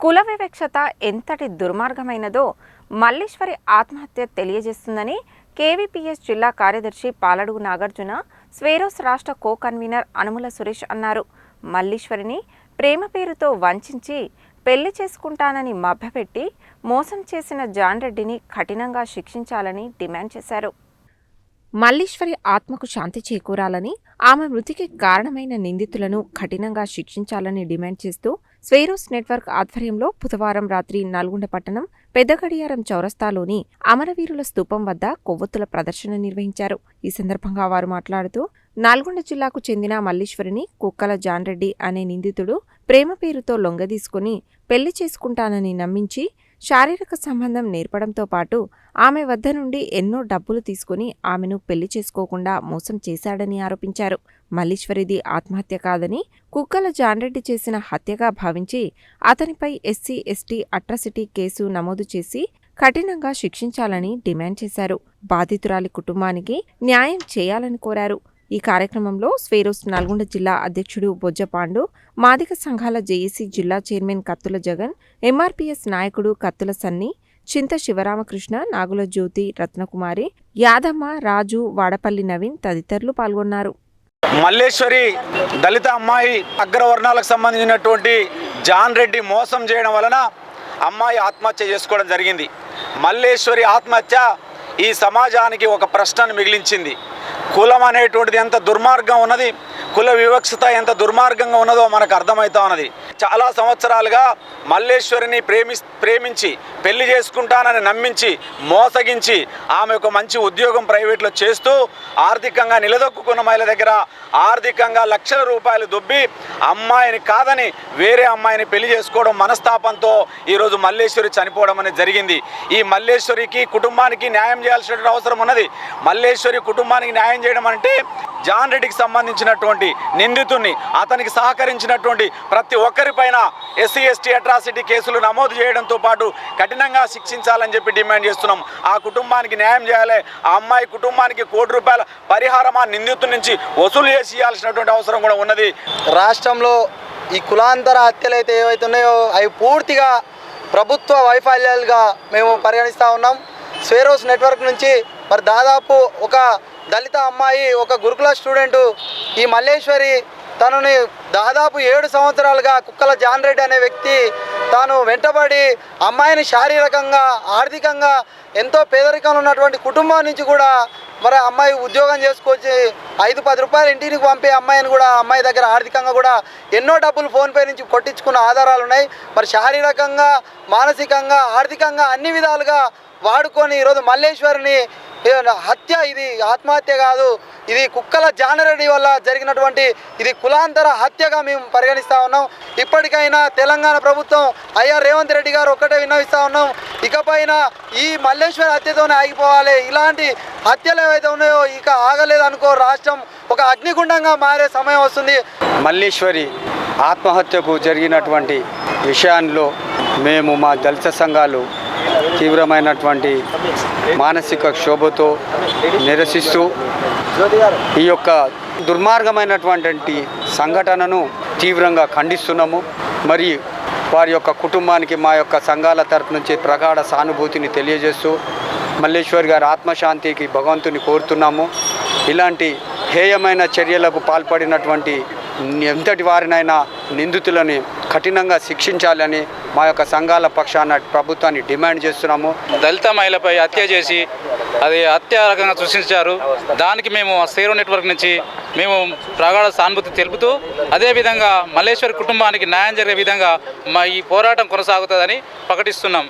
కుల వివక్షత ఎంతటి దుర్మార్గమైనదో మల్లీశ్వరి ఆత్మహత్య తెలియజేస్తుందని కేవీపీఎస్ జిల్లా కార్యదర్శి పాలడుగు నాగార్జున, స్వేరోస్ రాష్ట్ర కో కన్వీనర్ అనుముల సురేష్ అన్నారు. మల్లీశ్వరిని ప్రేమ పేరుతో వంచించి పెళ్లి చేసుకుంటానని మభ్యపెట్టి మోసం చేసిన జాన్ రెడ్డిని కఠినంగా శిక్షించాలని డిమాండ్ చేశారు. మల్లీశ్వరి ఆత్మకు శాంతి చేకూరాలని, ఆమె మృతికి కారణమైన నిందితులను కఠినంగా శిక్షించాలని డిమాండ్ చేస్తూ స్వేరోస్ నెట్వర్క్ ఆధ్వర్యంలో బుధవారం రాత్రి నల్గొండ పట్టణం పెద్దగడియారం చౌరస్తాలోని అమరవీరుల స్తూపం వద్ద కొవ్వొత్తుల ప్రదర్శన నిర్వహించారు. ఈ సందర్భంగా వారు మాట్లాడుతూ నల్గొండ జిల్లాకు చెందిన మల్లీశ్వరిని కుక్కల జాన్ రెడ్డి అనే నిందితుడు ప్రేమ పేరుతో లొంగదీసుకుని పెళ్లి చేసుకుంటానని నమ్మించి శారీరక సంబంధం నేర్పడంతో పాటు ఆమె వద్ద నుండి ఎన్నో డబ్బులు తీసుకుని ఆమెను పెళ్లి చేసుకోకుండా మోసం చేశాడని ఆరోపించారు. మల్లీశ్వరిది ఆత్మహత్య కాదని కుక్కల జాన్ రెడ్డి చేసిన హత్యగా భావించి అతనిపై ఎస్సీ ఎస్టీ అట్రాసిటీ కేసు నమోదు చేసి కఠినంగా శిక్షించాలని డిమాండ్ చేశారు. బాధితురాలి కుటుంబానికి న్యాయం చేయాలని కోరారు. ఈ కార్యక్రమంలో స్వేరోస్ నల్గొండ జిల్లా అధ్యక్షుడు బొజ్జపాండు, మాదిక సంఘాల జేఏసీ జిల్లా చైర్మన్ కత్తుల జగన్, ఎంఆర్పీఎస్ నాయకుడు కత్తుల సన్ని, చింత శివరామకృష్ణ, నాగుల జ్యోతి, రత్నకుమారి, యాదమ్మ, రాజు, వాడపల్లి నవీన్ తదితరులు పాల్గొన్నారు. మల్లేశ్వరి దళిత అమ్మాయి అగ్రవర్ణాలకు సంబంధించినటువంటి జాన్ రెడ్డి మోసం చేయడం వలన అమ్మాయి ఆత్మహత్య చేసుకోవడం జరిగింది. మల్లేశ్వరి ఆత్మహత్య ఈ సమాజానికి ఒక ప్రశ్నను మిగిలించింది. కులం అనేటువంటిది ఎంత దుర్మార్గం ఉన్నది, కుల వివక్షత ఎంత దుర్మార్గంగా ఉన్నదో మనకు అర్థమవుతా ఉన్నది. చాలా సంవత్సరాలుగా మల్లేశ్వరిని ప్రేమించి పెళ్లి చేసుకుంటానని నమ్మించి మోసగించి ఆమె ఒక మంచి ఉద్యోగం ప్రైవేట్లో చేస్తూ ఆర్థికంగా నిలదొక్కున్న మహిళ దగ్గర ఆర్థికంగా లక్షల రూపాయలు దొబ్బి అమ్మాయిని కాదని వేరే అమ్మాయిని పెళ్లి చేసుకోవడం మనస్తాపంతో ఈరోజు మల్లేశ్వరి చనిపోవడం అనేది జరిగింది. ఈ మల్లేశ్వరికి కుటుంబానికి న్యాయం చేయాల్సిన అవసరం ఉన్నది. మల్లేశ్వరి కుటుంబానికి న్యాయం చేయడం అంటే జాన్ రెడ్డికి సంబంధించినటువంటి నిందితుడిని, అతనికి సహకరించినటువంటి ప్రతి ఒక్కరిపైన ఎస్సీ ఎస్టీ అట్రాసిటీ కేసులు నమోదు చేయడంతో పాటు కఠినంగా శిక్షించాలని చెప్పి డిమాండ్ చేస్తున్నాం. ఆ కుటుంబానికి న్యాయం చేయాలి. ఆ అమ్మాయి కుటుంబానికి ₹1,00,00,000 పరిహారం ఆ నిందితుడి నుంచి వసూలు చేసి ఇవ్వాల్సినటువంటి అవసరం కూడా ఉన్నది. రాష్ట్రంలో ఈ కులాంతర హత్యలు అయితే ఏవైతే ఉన్నాయో అవి పూర్తిగా ప్రభుత్వ వైఫల్యాలుగా మేము పరిగణిస్తూ ఉన్నాం. స్వేరోస్ నెట్వర్క్ నుంచి మరి దాదాపు ఒక దళిత అమ్మాయి, ఒక గురుకుల స్టూడెంటు ఈ మల్లేశ్వరి తనని దాదాపు 7 సంవత్సరాలుగా కుక్కల జాన్ రెడ్డి అనే వ్యక్తి తాను వెంటబడి అమ్మాయిని శారీరకంగా, ఆర్థికంగా ఎంతో పేదరికంలో ఉన్నటువంటి కుటుంబం నుంచి కూడా మరి అమ్మాయి ఉద్యోగం చేసుకొచ్చి 5-10 రూపాయలు ఇంటికి పంపే అమ్మాయిని కూడా అమ్మాయి దగ్గర ఆర్థికంగా కూడా ఎన్నో డబ్బులు ఫోన్పే నుంచి కొట్టించుకున్న ఆధారాలు ఉన్నాయి. మరి శారీరకంగా, మానసికంగా, ఆర్థికంగా అన్ని విధాలుగా వాడుకొని ఈరోజు మల్లేశ్వరిని హత్య, ఇది ఆత్మహత్య కాదు, ఇది కుక్కల జాన్ రెడ్డి వల్ల జరిగినటువంటి ఇది కులాంతర హత్యగా మేము పరిగణిస్తూ ఉన్నాం. ఇప్పటికైనా తెలంగాణ ప్రభుత్వం రేవంత్ రెడ్డి గారు ఒక్కటే విన్నవిస్తూ ఉన్నాం, ఇకపైన ఈ మల్లేశ్వరి హత్యతోనే ఆగిపోవాలి. ఇలాంటి హత్యలు ఏవైతే ఉన్నాయో ఇక ఆగలేదనుకో రాష్ట్రం ఒక అగ్నిగుండంగా మారే సమయం వస్తుంది. మల్లేశ్వరి ఆత్మహత్యకు జరిగినటువంటి విషయాల్లో మేము మా దళిత సంఘాలు తీవ్రమైనటువంటి మానసిక క్షోభతో నిరసిస్తూ ఈ యొక్క దుర్మార్గమైనటువంటి సంఘటనను తీవ్రంగా ఖండిస్తున్నాము. మరి వారి యొక్క కుటుంబానికి మా యొక్క సంఘాల తరపు నుంచి ప్రగాఢ సానుభూతిని తెలియజేస్తూ మల్లేశ్వరి గారి ఆత్మశాంతికి భగవంతుని కోరుతున్నాము. ఇలాంటి హేయమైన చర్యలకు పాల్పడినటువంటి ఎంతటి వారినైనా నిందితులని కఠినంగా శిక్షించాలని మా యొక్క సంఘాల పక్షాన ప్రభుత్వాన్ని డిమాండ్ చేస్తున్నాము. దళిత మహిళపై హత్య చేసి అది హత్య రకంగా సృష్టించారు. దానికి మేము స్వేరోస్ నెట్వర్క్ నుంచి మేము ప్రగాఢ సానుభూతి తెలుపుతూ అదేవిధంగా మల్లేశ్వరి కుటుంబానికి న్యాయం జరిగే విధంగా మా ఈ పోరాటం కొనసాగుతుందని ప్రకటిస్తున్నాం.